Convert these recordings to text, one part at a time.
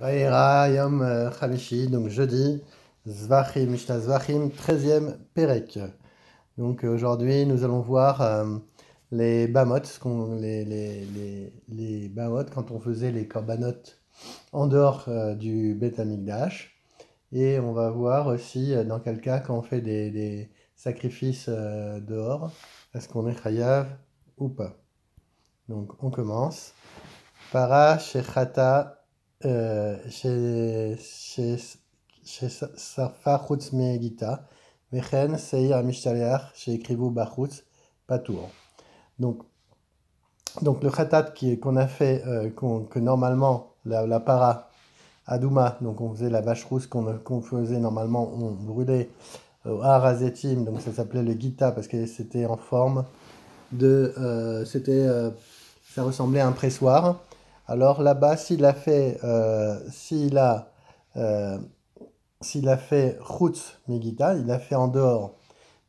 Vaera Yom Chamishi, donc jeudi, Zvachim, Mishnah Zvachim, 13e Perek. Donc aujourd'hui, nous allons voir les bamot, les bamot quand on faisait les korbanot en dehors du Beth Amikdash. Et on va voir aussi dans quel cas quand on fait des sacrifices dehors, est-ce qu'on est chayav ou pas. Donc on commence. Para shechata ששרפה חוץ מגיטה, וכן שעיר המשתלח שהקריבו בחוץ פטור. Donc le khatat qu'on a fait, que normalement la para adouma, donc on faisait la vache rousse qu'on faisait normalement, on brûlait au harazetim, donc ça s'appelait le gita parce que c'était en forme de, ça ressemblait à un pressoir. Alors là-bas, s'il a fait Chutz Megita, il a fait en dehors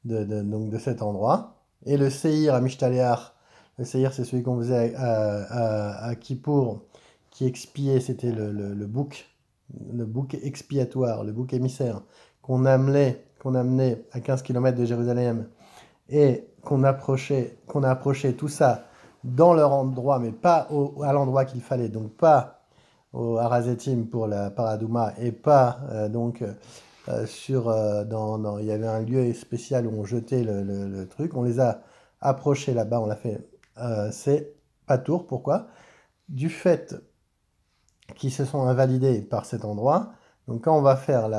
donc de cet endroit. Et le Seir à Mishtaleach, le Seir c'est celui qu'on faisait à Kippour, qui expiait, c'était le bouc expiatoire, le bouc émissaire, qu'on amenait à 15 km de Jérusalem et qu'on a approché tout ça dans leur endroit, mais pas à l'endroit qu'il fallait, donc pas au Harazetim pour la Paradouma, et pas il y avait un lieu spécial où on jetait le truc, on les a approchés là-bas, on l'a fait, c'est Patour, pourquoi? Du fait qu'ils se sont invalidés par cet endroit, donc quand on va faire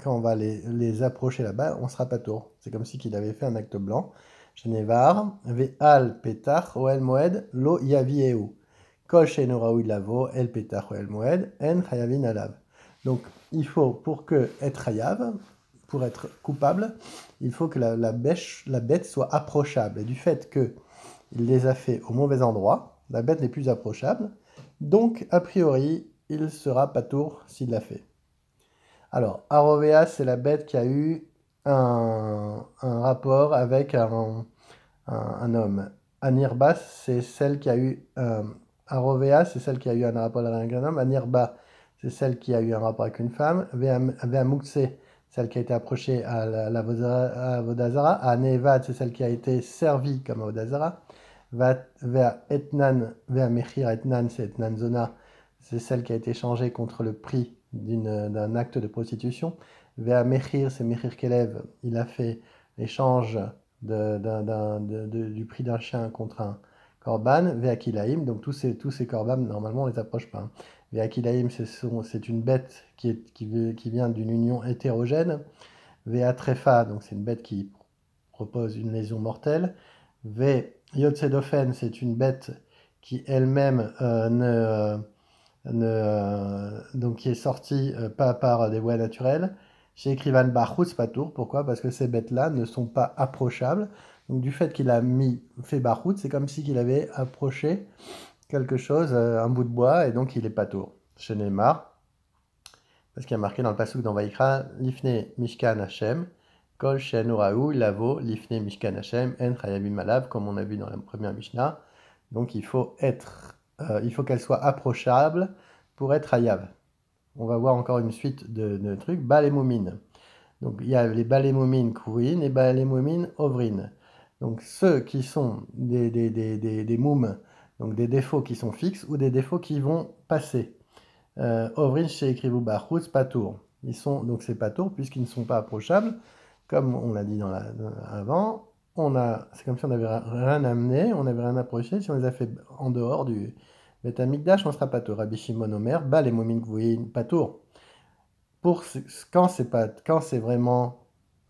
quand on va les approcher là-bas, on sera Patour, c'est comme si qu'il avait fait un acte blanc. Genevar, Ve'al Petach, Oel Moed, Lo Yavieu. Kol Sheino Raoui Lavo, El Petach, Oel Moed, En Chayavin Alav. Donc, il faut, pour être chayav, pour être coupable, il faut que la bête soit approchable. Et du fait qu'il les a fait au mauvais endroit, la bête n'est plus approchable. Donc, a priori, il sera patour s'il l'a fait. Alors, Arovea, c'est la bête qui a eu un rapport avec un homme. Anirba, c'est celle qui a eu Arovea, c'est celle qui a eu un rapport avec un homme. Anirba, c'est celle qui a eu un rapport avec une femme. Veamukse, celle qui a été approchée à la Vodazara. Anevad, c'est celle qui a été servie comme Vodazara. Vea Etnan, Vea Mechir Etnan, c'est Etnan Zona, c'est celle qui a été changée contre le prix d'un acte de prostitution. Vea Mechir, c'est Mechir Kelev, il a fait l'échange du prix d'un chien contre un korban. Veakilaim, donc tous ces korban, normalement on les approche pas. Veakilaim, c'est une bête qui vient d'une union hétérogène. Veatrefa, donc c'est une bête qui propose une lésion mortelle. Yotzedofen, c'est une bête qui elle-même donc qui est sortie pas par des voies naturelles. Chez Écrivan Barhout, Patour, pourquoi? Parce que ces bêtes-là ne sont pas approchables. Donc du fait qu'il a fait Barhout, c'est comme si qu'il avait approché quelque chose, un bout de bois, et donc il est Patour. Chez Neymar, parce qu'il y a marqué dans le passouk dans Vaïkra, Lifne Mishkan Hashem, Kol Shen Uraou, Lavo, Lifne Mishkan Hashem, En Chayabim Malav, comme on a vu dans la première Mishnah. Donc il faut qu'elle soit approchable pour être hayav. On va voir encore une suite de trucs. Balémomine. Donc il y a les balémomines kourin et balémomines ovrin. Donc ceux qui sont des moums, donc des défauts qui sont fixes ou des défauts qui vont passer. Ovrin chez écrivou bachutz patour. Donc c'est patour puisqu'ils ne sont pas approchables. Comme on l'a dit avant, c'est comme si on n'avait rien amené, on n'avait rien approché. Si on les a fait en dehors du Beth Amikdash, on sera patour. Rabbi Shimon Omer, les momin kvouin patour. Quand c'est vraiment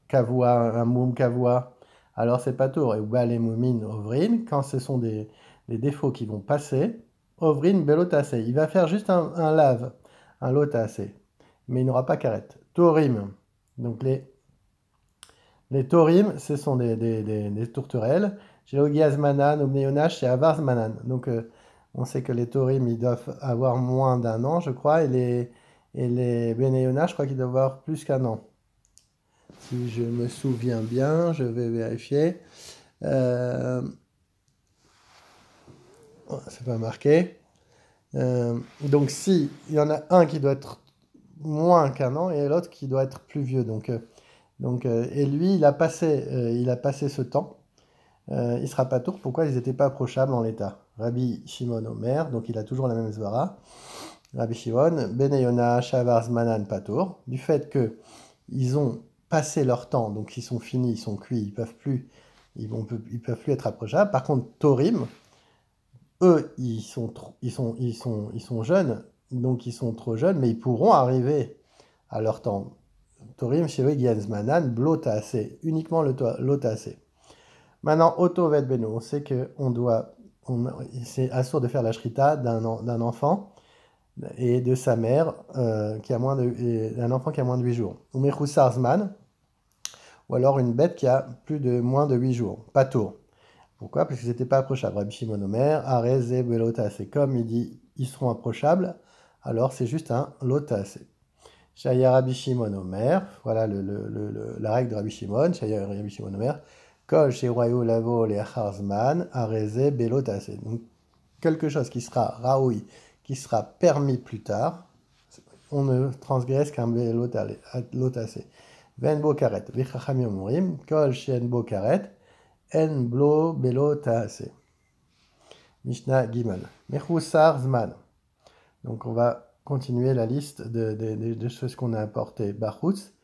kavua, un moum kavua, alors c'est patour. Et les momin ovrin, quand ce sont des défauts qui vont passer, ovrin belotase. Il va faire juste un lave, un lotase, mais il n'aura pas karet. Torim, donc les torim, ce sont des tourterelles. Chez Ogiazmanan, Obneonash et Avarzmanan. Donc, on sait que les torim, ils doivent avoir moins d'un an, je crois, et les Beneonash, je crois qu'ils doivent avoir plus qu'un an. Si je me souviens bien, je vais vérifier. C'est pas marqué. Donc si il y en a un qui doit être moins qu'un an et l'autre qui doit être plus vieux. Et lui, il a passé ce temps. Il sera pas tour. Pourquoi ils n'étaient pas approchables en l'état? Rabbi Shimon Omer, donc il a toujours la même svara. Rabbi Shimon, Ben Yona, Shavar Zmanan Patour, du fait que ils ont passé leur temps, donc ils sont finis, ils sont cuits, ils peuvent plus être approchables. Par contre, Torim, eux, ils sont jeunes, donc ils sont trop jeunes, mais ils pourront arriver à leur temps. Torim, Shewe, Gianzmanan, Blotase, uniquement l'Otase. Maintenant, Otto Vet Beno, on sait que c'est assourd de faire la shrita d'un enfant et de sa mère d'un enfant qui a moins de 8 jours. Ou Mechousarzman, ou alors une bête qui a moins de 8 jours. Pas tour. Pourquoi? Parce qu'ils n'étaient pas approchables. Rabbi Shimon Omer, Arez et Belota, c'est comme il dit, ils seront approchables, alors c'est juste un lotase. Shaya Rabbi Shimon Omer, voilà la règle de Rabbi Shimon, Shaya Rabbi Shimon Omer, Kol Shewayu Lavo le Harzman, Areze Belotase. Donc quelque chose qui sera raoui, qui sera permis plus tard, on ne transgresse qu'un Belotase. Ven Bo Karet, Vichachami Omurim, Kol Shen Bo Karet, En Blo Belotase. Mishnah Gimel. Mechusar Zman. Donc on va continuer la liste de choses qu'on a apportées Bachutz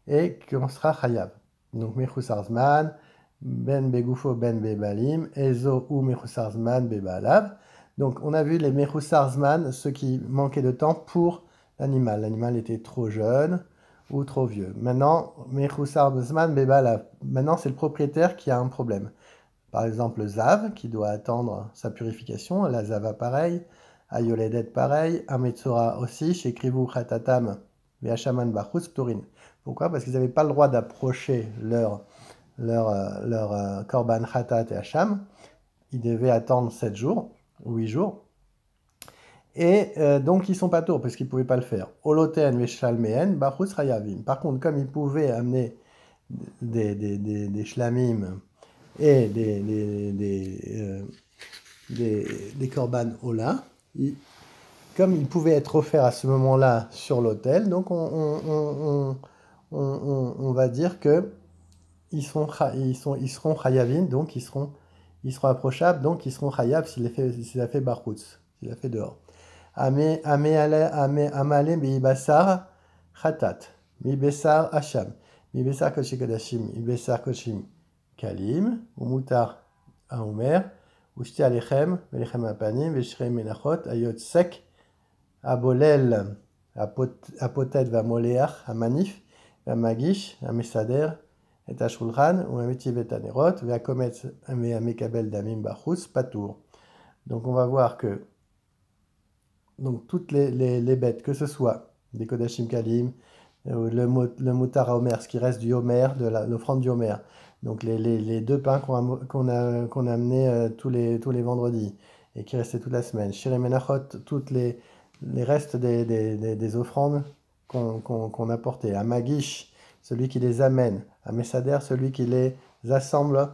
et qu'on sera Chayav. Donc Mechusar Zman, Ben Begufo Ben Bebalim, Ezo ou Mechusar Zman Bebalav. Donc on a vu les Mechusar Zman, ceux qui manquaient de temps pour l'animal. L'animal était trop jeune ou trop vieux. Maintenant, Mechusar Zman Bebalav. Maintenant, c'est le propriétaire qui a un problème. Par exemple, le Zav, qui doit attendre sa purification, la Zava pareil, Ayoledet pareil, Ametsora aussi, chez Krivu Khatatam, Vehachaman Bachutz Pturin. Pourquoi? Parce qu'ils n'avaient pas le droit d'approcher leur Korban Khatat et Hacham. Ils devaient attendre 7 jours, ou 8 jours. Et donc, ils ne sont pas tours, parce qu'ils ne pouvaient pas le faire. Oloten Veshalmeen, Bachutz Rayavim. Par contre, comme ils pouvaient amener des shlamim, et des korban ola, comme ils pouvaient être offerts à ce moment-là sur l'autel, donc on va dire que ils seront chayavin, donc ils seront approchables, donc ils seront chayav s'il a fait barchutz, s'il a fait dehors. Amale mi basar chatat, mi besar hacham, mi besar kodesh kodashim, mi besar kodashim Kalim, Umutar Aomer, Ushti Alechem, Velechem Apanim, Veshrei Menachot, Ayot Sek, Abolel, Apotet Vamoleach, Amanif, Amagish, Amesader, Et Ashulchan, ou Ametiv et Anerot, Veakomet, Amekabel Damim Bachus, Patour. Donc on va voir que donc, toutes les bêtes, que ce soit des Kodashim Kalim, le Mutar Aomer, ce qui reste du Homer, de l'offrande du Homer, donc les deux pains qu'on a amenés tous les vendredis et qui restaient toute la semaine. Shiré Menachot, toutes les restes des offrandes qu'on a portées. À Magish, celui qui les amène. À Messader, celui qui les assemble,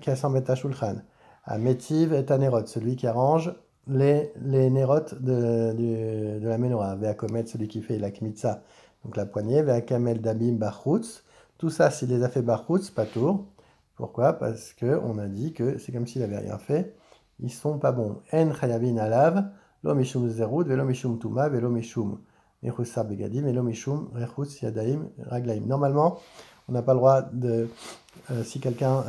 qui assemble et Shulchan. À Metiv et à Nerot, celui qui arrange les Nerot de la Menorah. Veakomet, celui qui fait la Kmitza, donc la poignée. Veakamel Dabim Bachutz. Tout ça, s'il les a fait barchutz, pas tour. Pourquoi? Parce qu'on a dit que c'est comme s'il n'avait rien fait. Ils sont pas bons. En chayavin alav, lo mishum zerut, velo mishum tuma, velo mishum echusar begadim, velo mishum rechutz yadaim raglaim. Normalement, on n'a pas le droit de... si quelqu'un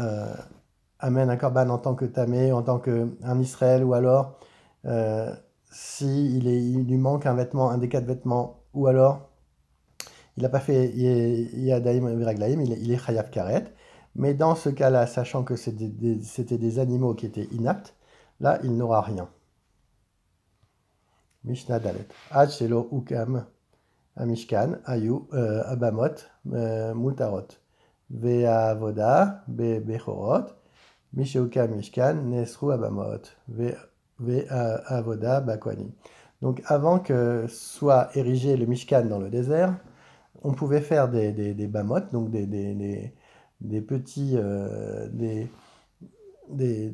amène un korban en tant que tamé, en tant qu'un Israël, ou alors il lui manque un vêtement, un des 4 vêtements, ou alors il n'a pas fait Yadaim Viraglaim, il est Chayav Karet. Mais dans ce cas-là, sachant que c'était des animaux qui étaient inaptes, là, il n'aura rien. Mishnah Dalet. Ad Shelo Ukam Amishkan, Ayu, Abamot, Mutarot. Ve'avoda, Bechorot, Misheukam Mishkan, Nesru Abamot. Ve'avoda, Bakwanim. Donc, avant que soit érigé le Mishkan dans le désert, on pouvait faire des bamotes, donc des petits, des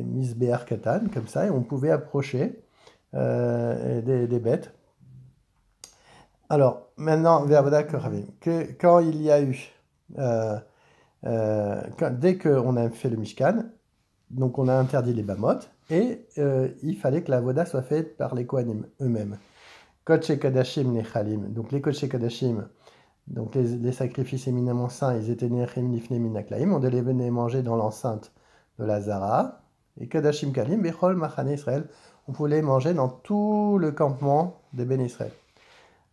misbéar katan, comme ça, et on pouvait approcher des bêtes. Alors, maintenant, Ve'avoda Koravim, que quand il y a eu, dès qu'on a fait le Mishkan, donc on a interdit les bamotes, et il fallait que la voda soit faite par les Kohanim eux-mêmes. Kodesh Kadashim Nechalim, donc les Kodesh Kadashim, donc les sacrifices éminemment saints, ils étaient Nechim Nifne Minaklaim, on devait venir manger dans l'enceinte de la Zara, et Kadashim Kalim, Bechol Machane Israël, on pouvait manger dans tout le campement des Ben Israël.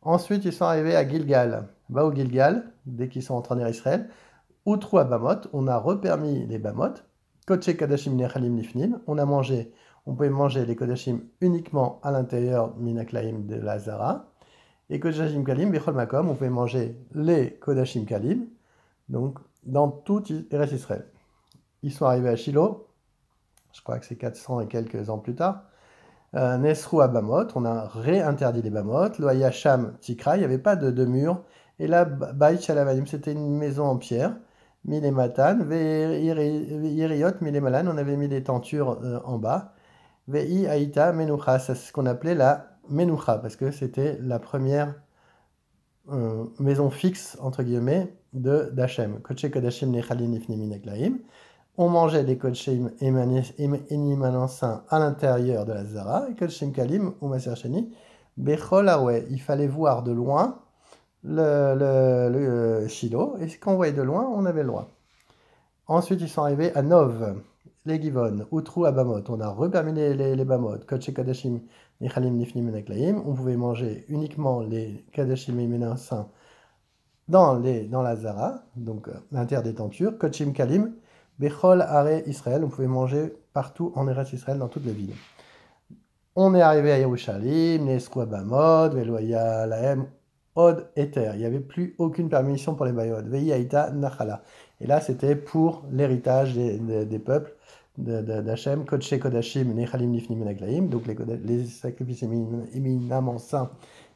Ensuite, ils sont arrivés à Gilgal. Bah, au Gilgal, dès qu'ils sont entrés en Israël, outrou à Bamot, on a repermis les Bamot. Kodesh Kadashim Nechalim Nifnim, on pouvait manger les Kodashim uniquement à l'intérieur Minaklaim de la Zara. Et Kodashim Kalim, Bechol Makom, on pouvait manger les Kodashim Kalim, donc dans tout Eretz Israël. Ils sont arrivés à Shiloh, je crois que c'est 400 et quelques ans plus tard. Nesrou à Bamot, on a réinterdit les Bamot. Lo Hayasham Tikra, il n'y avait pas de mur. Et là, Baït Shalavanim, c'était une maison en pierre. Mille matan, Yeriot, mille malan, on avait mis des tentures en bas. Vei Aïta Menucha, c'est ce qu'on appelait la Menucha, parce que c'était la première maison fixe, entre guillemets, d'Hachem. Kodesh Kodashim Nechalin Nifnim Minaglaim. On mangeait des Kodshim Enimanansin à l'intérieur de la Zara, et Kodshim Kalim ou Maser Sheni, Bechol Awe. Il fallait voir de loin le Shiloh, et quand on voyait de loin, on avait le droit. Ensuite, ils sont arrivés à Nov, les Givon, Outrou à Bamot. On a repermis les Bamot, Kodesh Kadashim Nichalim Nifnim Menaklaim. On pouvait manger uniquement les Kadashim Eminansin dans la Zara, donc l'intérieur des tentures, Kodshim Kalim. Bechol Are Israël, on pouvait manger partout en Eretz Israël, dans toutes les villes. On est arrivé à Yerushalayim, Nesrou Bamod, Veloya Lahem, Od Eter. Il n'y avait plus aucune permission pour les Bayod. Vei Aïta Nachala. Et là, c'était pour l'héritage des peuples d'Hachem, Kodesh Kodashim, Nechalim Nifnim Menaglaim. Donc les sacrifices éminemment saints,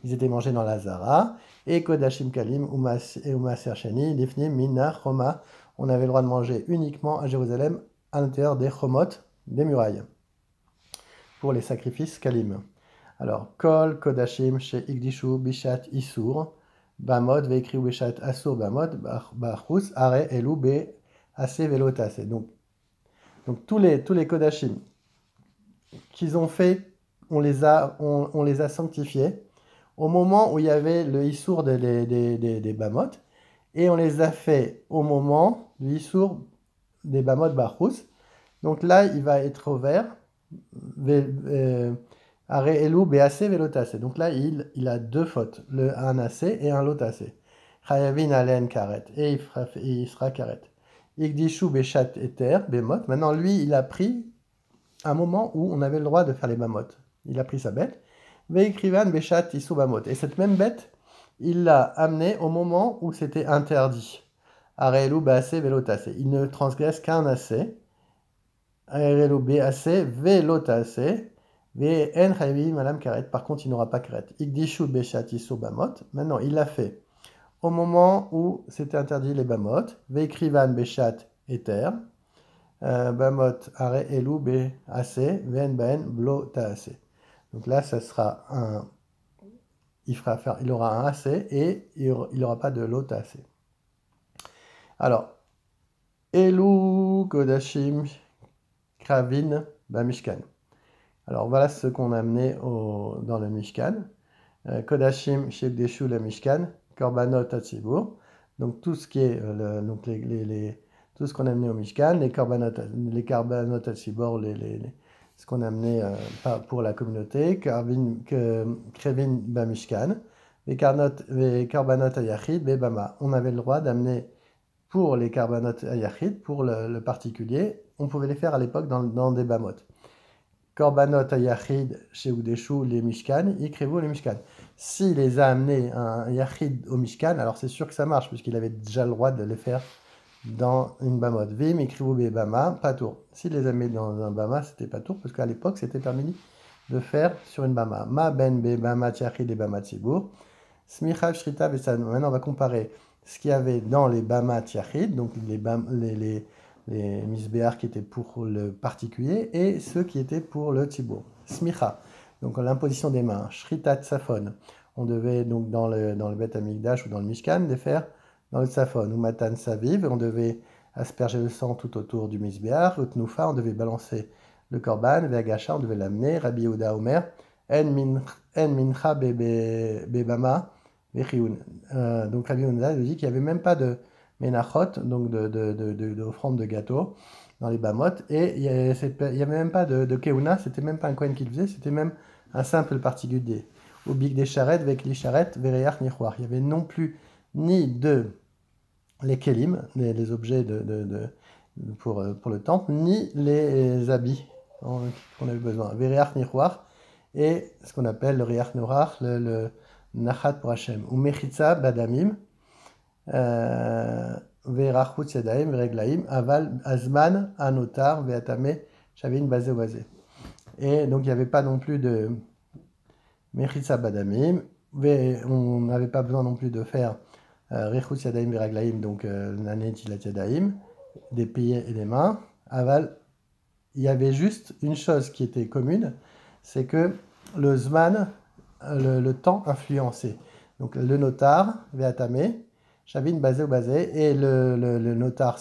ils étaient mangés dans la Zara. Et Kodashim Kalim, Umaser Sheni, Nifnim Mina Choma. On avait le droit de manger uniquement à Jérusalem, à l'intérieur des chomot, des murailles, pour les sacrifices kalim. Alors, Kol, Kodashim, chez Igdishu, Bishat, Isur, Bamod, Veikri, Bishat, Asur, Bamod, Bachus, Are, Elou, Be, Ase, Velotase. Donc tous les Kodashim qu'ils ont fait, on les a sanctifiés au moment où il y avait le Isur des Bamot, et on les a fait au moment du Issour des Bamot Bachus. Donc là, il va être ouvert. Are Elou Bease Velotase. Donc là, il a deux fautes, un assez et un lotase. Chayavin Alen Karet. Et il sera Karet. Igdishu Beshat Eter Bemot. Maintenant, lui, il a pris un moment où on avait le droit de faire les Bamot. Il a pris sa bête. Veikrivan Beshat Issou Bamot. Et cette même bête, il l'a amené au moment où c'était interdit. Arelu Bease Velotase. Il ne transgresse qu'un assez. Arelu Bease Velotase. Ve en Chayvi Madame Karet. Par contre, il n'aura pas Karet. Igdishu Beshat Issou Bamot. Maintenant, il l'a fait au moment où c'était interdit les Bamot. Veikrivan Beshat Eter. Bamot Are Elu Bease. Ven Ben Blotase. Donc là, ça sera un. Il aura un AC et il n'aura pas de l'autre AC. Alors, Elou Kodashim Kravin Bamishkan. Alors voilà ce qu'on a amené dans le Mishkan. Kodashim Shebdeshu le Mishkan, Korbanot Atzibur. Donc tout ce qui est tout ce qu'on a amené au Mishkan, les Korbanot Atzibur, ce qu'on a amené pour la communauté, Krevin Bamishkan, les Karbanot Ayachid, Bebama. On avait le droit d'amener pour les Karbanot Ayachid, pour le particulier, on pouvait les faire à l'époque dans des Bamot. Korbanot Ayachid, chez Oudeshou, les Mishkan, Ikrevu les Mishkan. S'il les a amenés un Yachid au Mishkan, alors c'est sûr que ça marche, puisqu'il avait déjà le droit de les faire dans une Bamot. Vim, Ikrivu, Bama, pas tour. S'il les a mis dans un Bama, c'était pas tour, parce qu'à l'époque, c'était permis de faire sur une Bama. Ma ben be Bama Tiachid et Bama Tzibour. Smichav Shrita Vesan. Maintenant, on va comparer ce qu'il y avait dans les Bama Tiachid, donc les misbéar qui étaient pour le particulier et ceux qui étaient pour le tzibour. Smicha, donc l'imposition des mains. Shritat Safon, on devait donc dans le Beth Amikdash ou dans le Mishkan les faire dans le Safon. Ou Matan Saviv, on devait asperger le sang tout autour du misbéar. Utnufa, on devait balancer le korban. Ve'agasha, on devait l'amener. Rabbi Yehuda Omer, en mincha bebama vechioun. Donc Rabbi Yehuda dit qu'il n'y avait même pas de menachot, donc d'offrande de gâteau dans les bamot, et il n'y avait même pas de keuna, c'était même pas un kohen qui le faisait, c'était même un simple particulier. Au big des charrettes, avec les charrettes, vereach nichoir. Il n'y avait non plus ni les kelim, les objets pour le temple, ni les habits qu'on avait besoin. Vereach nichoir, et ce qu'on appelle le reach norach, le nachat pour Hachem. Ou mechitza badamim, Verachut Yadaim, Reglaim, Aval, Azman, Anotar, Veatame, Shavin, Bazé, Bazé. Et donc il n'y avait pas non plus de Mechitsa Badamim, on n'avait pas besoin non plus de faire Rechut Yadaim, Veraglaim, donc Nanetilat Yadaim, des pieds et des mains. Aval, il y avait juste une chose qui était commune, c'est que le Zman, le temps influençait. Donc le notar, Veatame, Shavin basé ou basé, et le notar,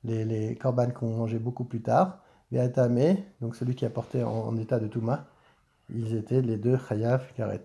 les korban qu'on mangeait beaucoup plus tard, Veatame, donc celui qui apportait en état de Touma, ils étaient les deux Chayav Karet.